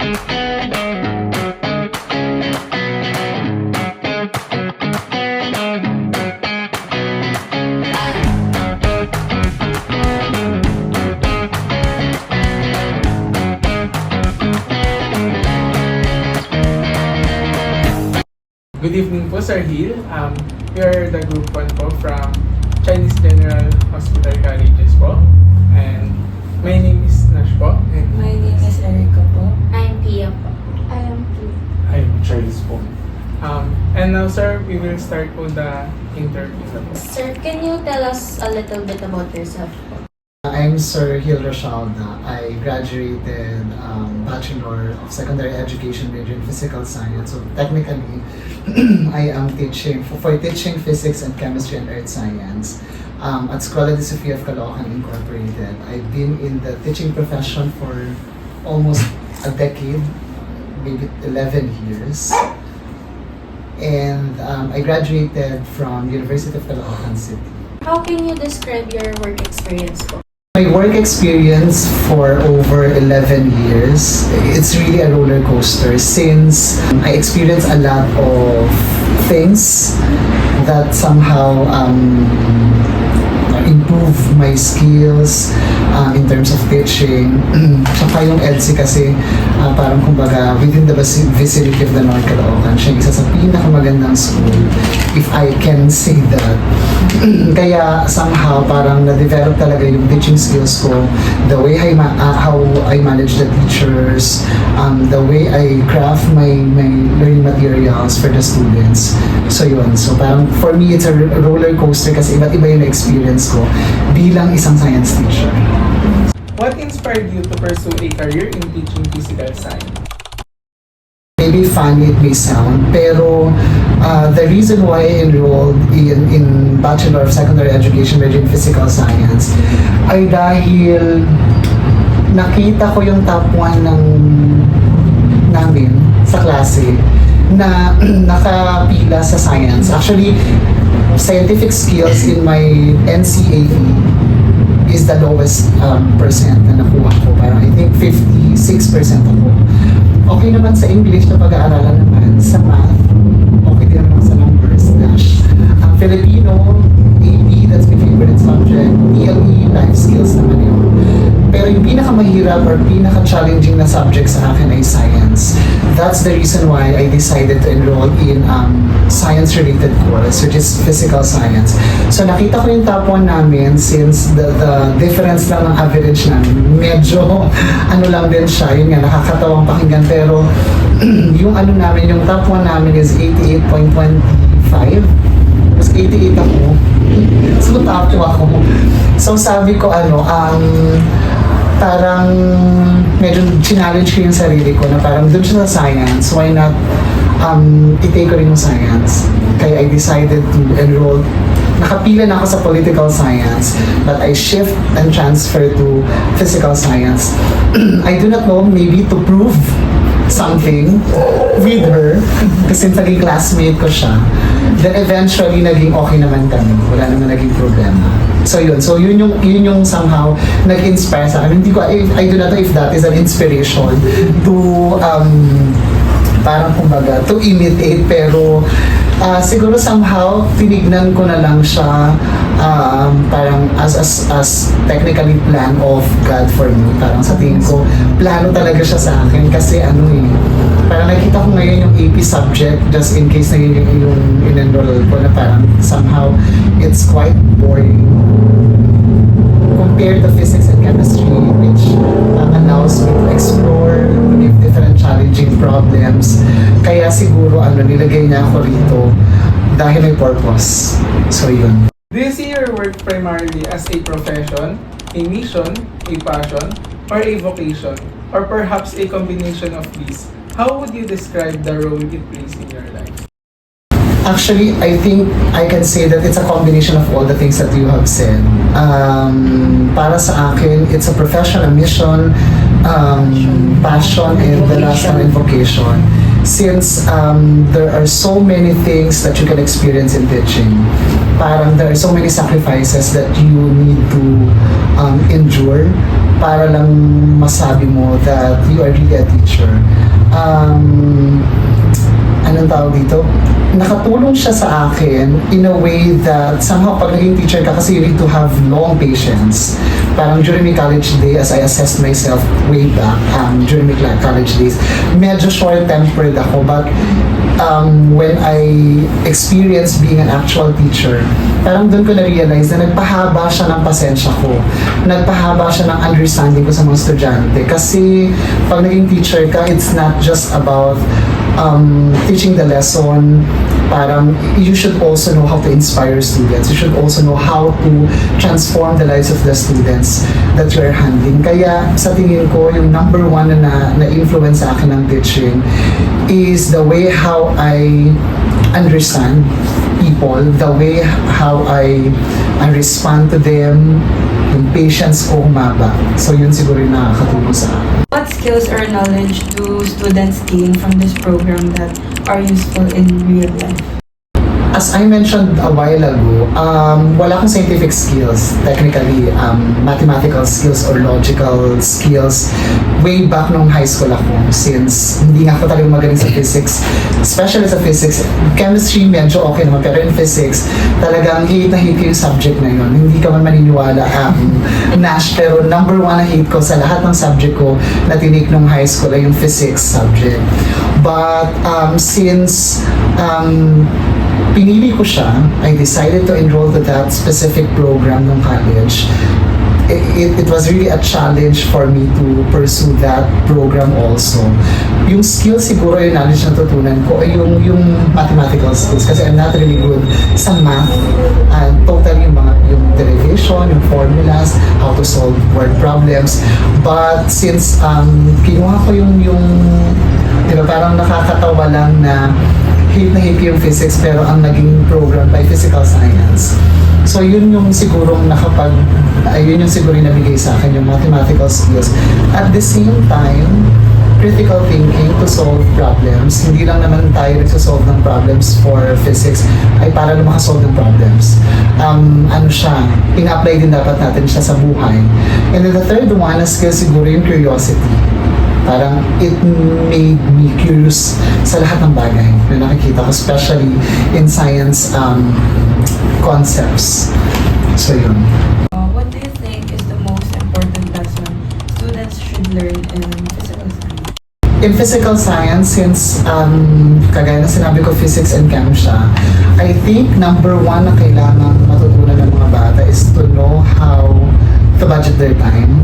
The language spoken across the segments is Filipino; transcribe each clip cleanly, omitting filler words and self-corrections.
Good evening po, Sir Hill. We are the group 1 po from Chinese General Hospital Colleges po. And my name is Nash po. And My name is Erica po. I'm Pia po. I am Pia. I'm Charles po. and now, sir, we will start po the interview na po. Sir, can you tell us a little bit about yourself po? I'm Sir Hill Rochalda. I graduated Bachelor of Secondary Education major in Physical Science. So technically, I am teaching for teaching Physics and Chemistry and Earth Science at Escuela de Sofia of Caloocan Incorporated. I've been in the teaching profession for almost a decade, maybe 11 years. And I graduated from University of Caloocan City. How can you describe your work experience po? My work experience for over 11 years, it's really a roller coaster since I experienced a lot of things that somehow improve my skills in terms of teaching. Tsaka yung EDSI kasi parang kumbaga within the vicinity of the North Caloocan, siya isa sa pinakamagandang school, if I can say that. Kaya somehow parang na-develop talaga yung teaching skills ko, the way how I manage the teachers, the way I craft my learning materials for the students. So yun, so parang for me it's a roller coaster kasi iba't iba yung experience ko bilang isang science teacher. What inspired you to pursue a career in teaching physical science? Maybe funny it may sound, pero the reason why I enrolled in Bachelor of Secondary Education major in Physical Science ay dahil nakita ko yung top 1 namin sa klase na nakapila sa science. Actually, scientific skills in my NCAE is the lowest percent na nakuha ko. Parang I think 56% ako. Okay naman sa English na pag-aaralan naman. Sa math, okay din naman sa numbers. Dash. Ang Filipino, AP, that's my favorite subject. TLE, life skills naman yun. Pero yung pinakamahirap or pinaka-challenging na subject sa akin ay science. That's the reason why I decided to enroll in science-related course, which is physical science. So nakita ko yung top 1 namin since the difference lang ng average namin. Medyo ano lang din siya, yun nga, nakakatawang pakinggan. Pero yung ano namin, yung top 1 namin is 88.25. Mas 88 ako. So top 2 ako. So sabi ko parang medyo challenge ko yung sarili ko na parang dun siya sa science, why not i-take ko rin yung science. Kaya I decided to enroll. Nakapila na ako sa political science, but I shift and transfer to physical science. I do not know, maybe to prove something with her, kasi naging classmate ko siya. Then eventually, naging okay naman kami. Wala naman naging problema. So yun yung somehow nag-inspire sa akin. Hindi ko, I do not know if that is an inspiration to parang kumbaga to imitate, pero siguro somehow tinignan ko na lang siya parang as technically plan of God for me. Parang sa tingin ko plano talaga siya sa akin kasi parang nakita ko ngayon yung AP subject just in case na yun yung in-enroll ko na parang somehow it's quite boring compared to physics and chemistry, which allows me to explore, to give different challenging problems. Kaya siguro nilagay niya ako rito dahil may purpose. So yun. Do you see your work primarily as a profession, a mission, a passion, or a vocation, or perhaps a combination of these? How would you describe the role it plays in your life? Actually, I think I can say that it's a combination of all the things that you have said. Para sa akin, it's a profession, a mission, passion, and the last one, vocation. since there are so many things that you can experience in teaching. Parang there are so many sacrifices that you need to endure para lang masabi mo that you are really a teacher. Anong tawag dito? Nakatulong siya sa akin in a way that somehow pag naging teacher ka kasi you need to have long patience. Parang during my college day, as I assessed myself way back during my college days, medyo short-tempered ako, but when I experienced being an actual teacher, parang doon ko na-realize na nagpahaba siya ng pasensya ko. Nagpahaba siya ng understanding ko sa mga estudyante. Kasi pag naging teacher ka, it's not just about teaching the lesson. Parang you should also know how to inspire students. You should also know how to transform the lives of the students that you're handling. Kaya sa tingin ko, yung number one na influence sa akin ng teaching is the way how I understand people, the way how I respond to them, yung patience ko humaba. So yun siguro yung nakakatulong sa akin. What skills or knowledge do students gain from this program that are useful in real life? As I mentioned a while ago, wala akong scientific skills, technically, mathematical skills or logical skills way back nung high school ako, since hindi nga ako talagang magaling sa physics, especially sa physics. Chemistry medyo okay naman, pero in physics, talagang hate na hate ko yung subject na yun. Hindi ka man maniniwala, Nash, pero number one na hate ko sa lahat ng subject ko na tinake nung high school ay yung physics subject. But since pinili ko siya, I decided to enroll to that specific program ng college. It was really a challenge for me to pursue that program also. Yung skills siguro, yung knowledge na tutunan ko ay yung mathematical skills kasi I'm not really good sa math. Totally yung derivation, yung formulas, how to solve word problems. But since kinuha ko yung di ba, parang nakakatawa lang na hate na hate yung physics pero ang naging program by physical science. So yun yung sigurong yun yung siguro yung nabigay sa akin, yung mathematical skills. At the same time, critical thinking to solve problems. Hindi lang naman tayo nagsosolve ng problems for physics, ay para na makasolve ng problems. In-apply din dapat natin siya sa buhay. And then the third one, na skill siguro yung curiosity. Parang it made me curious sa lahat ng bagay na nakikita ko, especially in science concepts. So yun. What do you think is the most important lesson students should learn in physical science? In physical science, since kagaya na sinabi ko, physics and chem siya, I think number one na kailangan matutunan ng mga bata is to know how to budget their time.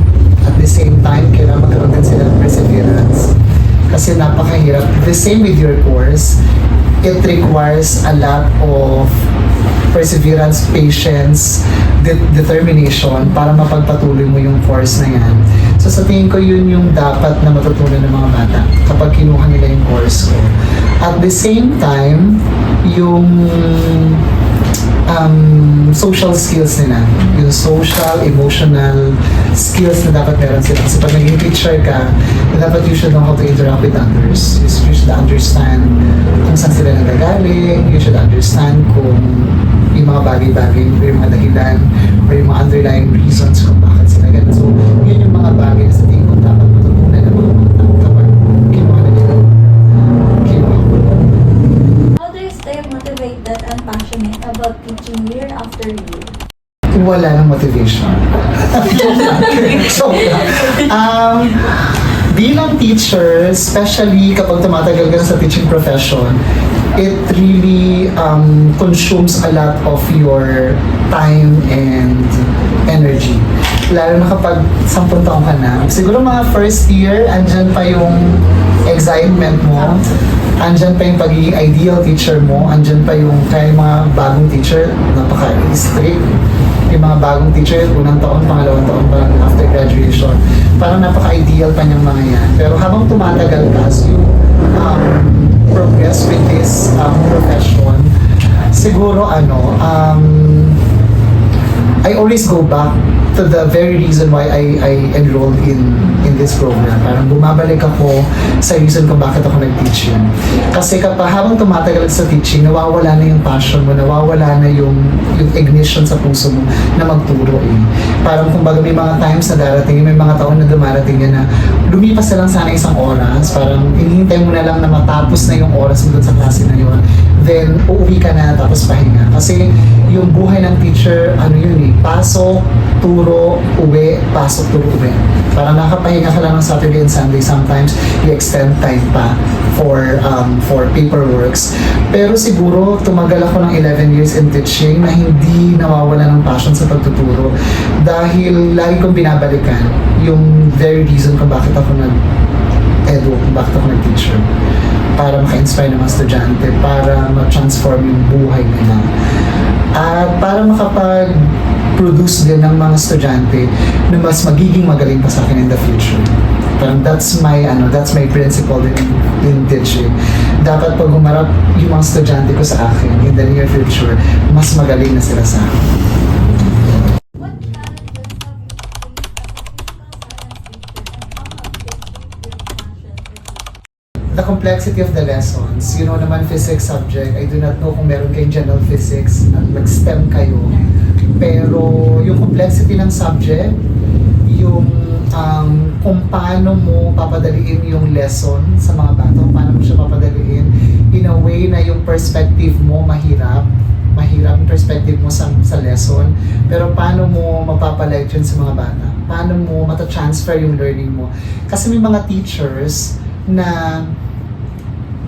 At the same time, kailangan magkaroon din sila ng perseverance. Kasi napakahirap. The same with your course, it requires a lot of perseverance, patience, determination para mapagpatuloy mo yung course na yan. So sa tingin ko, yun yung dapat na matutunan ng mga bata kapag kinuha nila yung course ko. At the same time, yung social skills nila, yung social, emotional skills na dapat meron sila. Kasi pag naging teacher ka, dapat you should know how to interact with others. You should understand kung saan sila nagagaling, you should understand kung yung mga bagay-bagay, yung mga dahilan, or yung mga underlying reasons kung bakit sila ganun. So, yun yung mga bagay na sa tingin ko dapat matutunan ng mga bata kapag kinuha na nila. How do you stay motivated and passionate about teaching year after year? Wala ng motivation. Joke lang. Bilang teacher, especially kapag tumatagal ka na sa teaching profession, it really consumes a lot of your time and energy. Lalo na kapag 10 taon ka na. Siguro mga first year, andyan pa yung excitement mo, andyan pa yung pagiging ideal teacher mo, andyan pa yung kaya yung mga bagong teacher, napaka-strict. Yung mga bagong teacher, unang taon, pangalawang taon pa after graduation. Parang napaka-ideal pa niyang mga yan. Pero habang tumatagal ka, as you progress with this profession, siguro I always go back to the very reason why I enrolled in in this program. Parang bumabalik ako sa reason kung bakit ako nag-teach yun. Kasi kapag habang tumatagal sa teaching, nawawala na yung passion mo, nawawala na yung ignition sa puso mo na magturo eh. Parang kumbaga may mga times na darating, may mga taon na dumarating yan na lumipas na lang sana isang oras, parang hinihintay mo na lang na matapos na yung oras mo dun sa klase na yun. Then, uuwi ka na tapos pahinga. Kasi yung buhay ng teacher, ano yun eh, pasok, turo, uwi, pasok, turo, uwi. Parang nakapahinga ka lang ng Saturday and Sunday. Sometimes, you extend time pa for paperworks. Pero siguro, tumagal ako ng 11 years in teaching na hindi nawawala ng passion sa pagtuturo. Dahil lagi kong binabalikan yung very reason kung bakit ako nag-edu, kung bakit ako nag-teacher. Para maka-inspire ng mga estudyante, para ma-transform yung buhay nila. At para makapag-produce din ng mga estudyante na mas magiging magaling pa sa akin in the future. Parang that's my principle in teaching. Dapat pag humarap yung mga estudyante ko sa akin in the near future, mas magaling na sila sa akin. What challenges have you faced as a The complexity of the lessons. You know naman, physics subject. I do not know kung meron kayong general physics at nag-STEM kayo. Pero yung complexity ng subject, yung kung paano mo papadaliin yung lesson sa mga bata, kung paano mo siya papadaliin in a way na yung perspective mo mahirap yung perspective mo sa lesson, pero paano mo mapapalect yun sa mga bata? Paano mo mata-transfer yung learning mo? Kasi may mga teachers na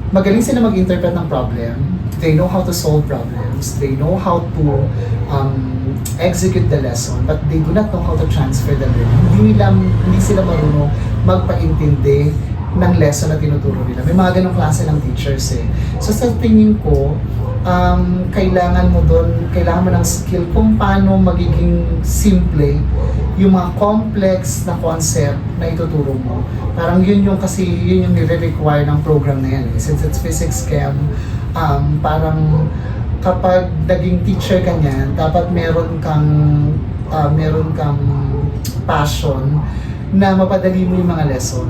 magaling sila mag-interpret ng problem. They know how to solve problems. They know how to execute the lesson, but they do not know how to transfer the learning. Hindi sila marunong magpaintindi ng lesson na tinuturo nila. May mga ganong klase ng teachers eh. So sa tingin ko, kailangan mo ng skill kung paano magiging simple yung mga complex na concept na ituturo mo. Parang yun yung nire-require ng program na yan. Since it's physics chem, parang kapag naging teacher ka niyan, dapat meron kang passion na mapadali mo yung mga lesson.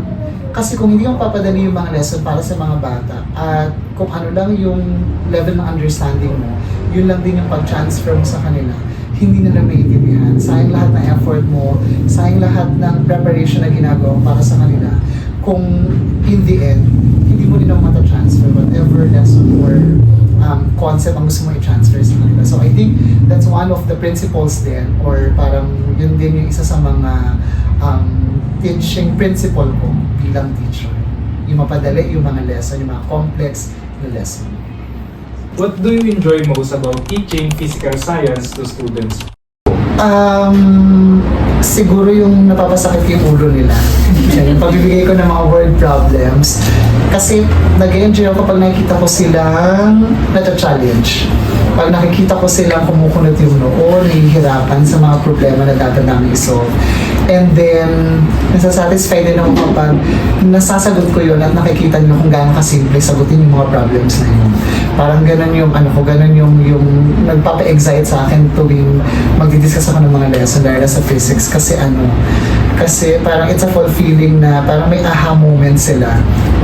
Kasi kung hindi mo papadali yung mga lesson para sa mga bata, at kung ano lang yung level ng understanding mo, yun lang din yung pag-transfer mo sa kanila, hindi nila maintindihan. Sayang lahat ng effort mo, sayang lahat ng preparation na ginagawa para sa kanila. Kung in the end, hindi mo rin naman mata-transfer whatever lesson or concept ang gusto mo i-transfer sa kanila. So I think that's one of the principles din, or parang yun din yung isa sa mga teaching principle ko bilang teacher. Yung mapadali yung mga lesson, yung mga complex na lesson. What do you enjoy most about teaching physical science to students? Siguro yung napapasakit yung ulo nila. Yung pagbibigay ko ng mga word problems. Kasi nag-enjoy ako pag nakikita ko silang nata-challenge. Pag nakikita ko silang kumukunot yung noo, nahihirapan sa mga problema na dapat namin isolve. And then, nasasatisfy din ako kapag nasasagot ko yun at nakikita nyo kung gaano kasimple sagutin yung mga problems na yun. Parang ganun yung ganun yung nagpapa-excite sa akin tuwing magdi-discuss ako ng mga lesson dahil sa physics. Kasi parang it's a fulfilling na parang may aha moment sila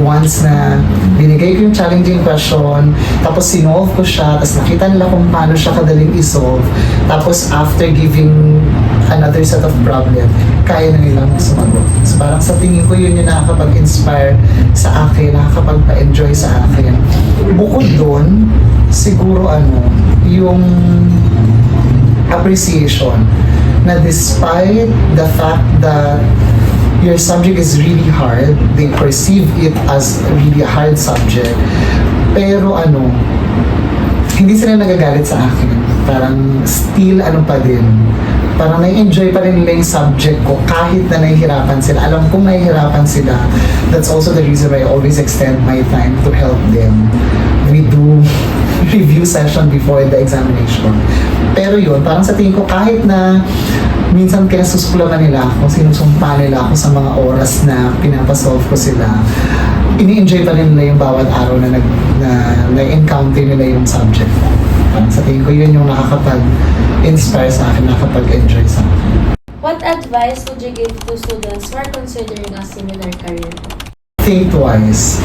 once na binigay ko yung challenging question, tapos sinolve ko siya, tapos nakita nila kung paano siya kadaling isolve, tapos after giving another set of problem, kaya na nilang sumagot. So parang sa tingin ko yun yung nakakapag-inspire sa akin, nakakapagpa-enjoy sa akin. Bukod doon, siguro yung appreciation na despite the fact that your subject is really hard, they perceive it as really a hard subject, pero hindi sila nagagalit sa akin. Parang still pa din. Parang nai-enjoy pa rin nila yung subject ko kahit na nahihirapan sila. Alam kong nahihirapan sila. That's also the reason why I always extend my time to help them. We do review session before the examination. Pero yun, parang sa tingin ko kahit na minsan kinasuskulaman nila ako, sinusumpa nila ako sa mga oras na pinapasolve ko sila, ini-enjoy pa rin nila yung bawat araw na na-encounter nila yung subject. Parang sa tingin ko yun yung nakakapag-inspire sa akin, nakakapag-enjoy sa akin. What advice would you give to students who are considering a similar career? Think twice.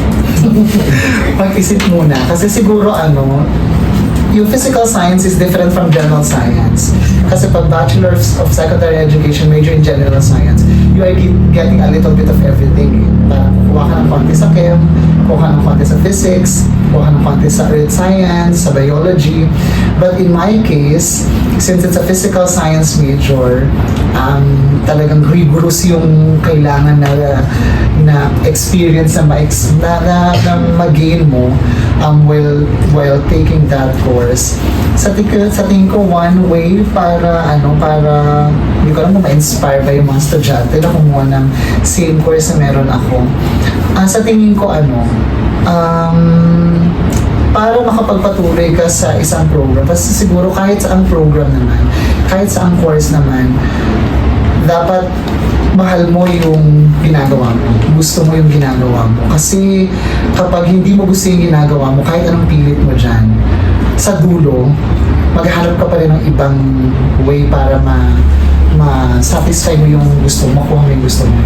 Mag-isip muna. Kasi siguro yung physical science is different from general science. Kasi pag Bachelor of Secondary Education, major in general science, you are getting a little bit of everything. Parang kukuha ka ng konti sa chem, kukuha ng konti sa physics, kukuha ng konti sa earth science, sa biology. But in my case, since it's a physical science major, talagang rigorous yung kailangan na experience na mag-gain mo while taking that course. Sa tingin ko, one way para hindi ko alam kung ma-inspire ba yung mga estudyante na kumuha ng same course na meron ako. Sa tingin ko, para makapagpatuloy ka sa isang program, kasi siguro kahit sa ang program naman, kahit sa ang course naman, dapat mahal mo yung ginagawa mo. Gusto mo yung ginagawa mo. Kasi kapag hindi mo gusto yung ginagawa mo, kahit anong pilit mo dyan, sa dulo, maghahanap ka pa rin ng ibang way para ma-satisfy mo yung gusto mo, kung ano yung gusto mo.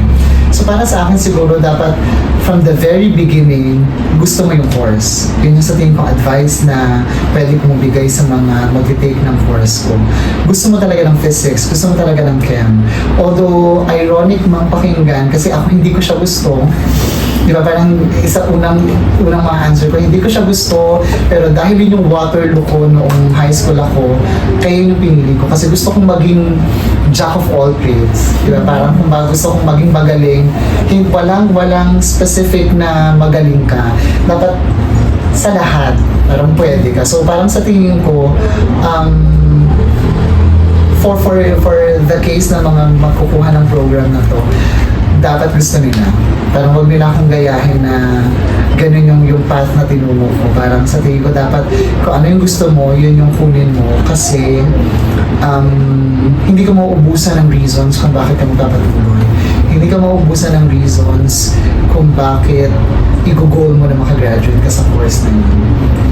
So para sa akin siguro dapat from the very beginning, gusto mo yung course. Yun yung sa tingin kong advice na pwede kong bigay sa mga mag-take ng course ko. Gusto mo talaga ng physics, gusto mo talaga ng chem. Although ironic mang pakinggan kasi ako hindi ko siya gusto. Di ba, parang unang mga answer ko, hindi ko siya gusto, pero dahil yun yung Waterloo ko noong high school ako, kaya yun yung pinili ko. Kasi gusto kong maging jack of all trades. Di ba, parang kung gusto kong maging magaling, walang specific na magaling ka. Dapat sa lahat, parang pwede ka. So parang sa tingin ko, for the case na mga magkukuha ng program na to, dapat gusto nila. Parang huwag nila akong gayahin na ganun yung path na tinungo ko. Parang sa tingin ko dapat kung ano yung gusto mo, yun yung kunin mo. Kasi hindi ka mauubusan ng reasons kung bakit ka magpapatuloy. Hindi ka mauubusan ng reasons kung bakit i-goal mo na makagraduate ka sa course na yun.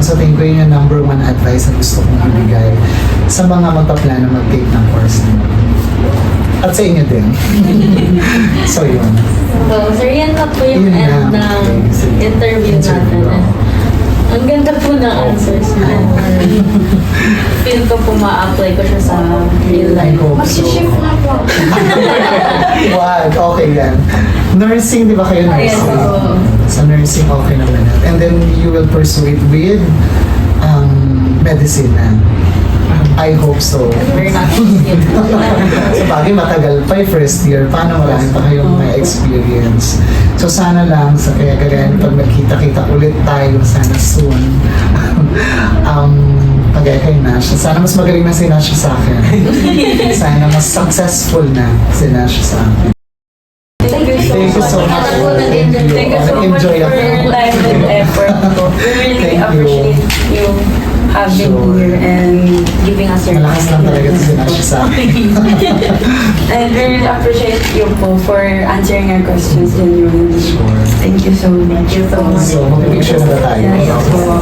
Sa tingin ko yun yung number one advice na gusto kong ibigay sa mga magpaplano mag-take ng course na yun. At sa inyo din. So yun. So, sir, yan na po yung Yun end na. ng interview natin. Ang ganda po ng answers niya. Feel ko po ma-apply ko siya sa real I life. hope so. Mag-shift na po. Wag, okay yan. Nursing, di ba kayo Yes, nursing? oo. Sa nursing, okay naman yan. And then you will pursue it with medicine na. I hope so. We're not So bagay matagal pa yung first year, paano marami pa kayong may experience. So sana lang, sa kaya pag magkita-kita ulit tayo, sana soon, kagaya kay Nasha, sana mas magaling na si Nasha sa akin. Sana mas successful na si Nasha sa akin. Thank you Thank you so much. Thank you. Thank you so much Enjoy for your time and effort po. We really Thank you. appreciate you having Sure. here and giving us your Malakas lang talaga ito si Nasha sa akin. And we really appreciate you po for answering our questions genuinely. Sure. Thank you so much. So, mag-picture na tayo. Yes po.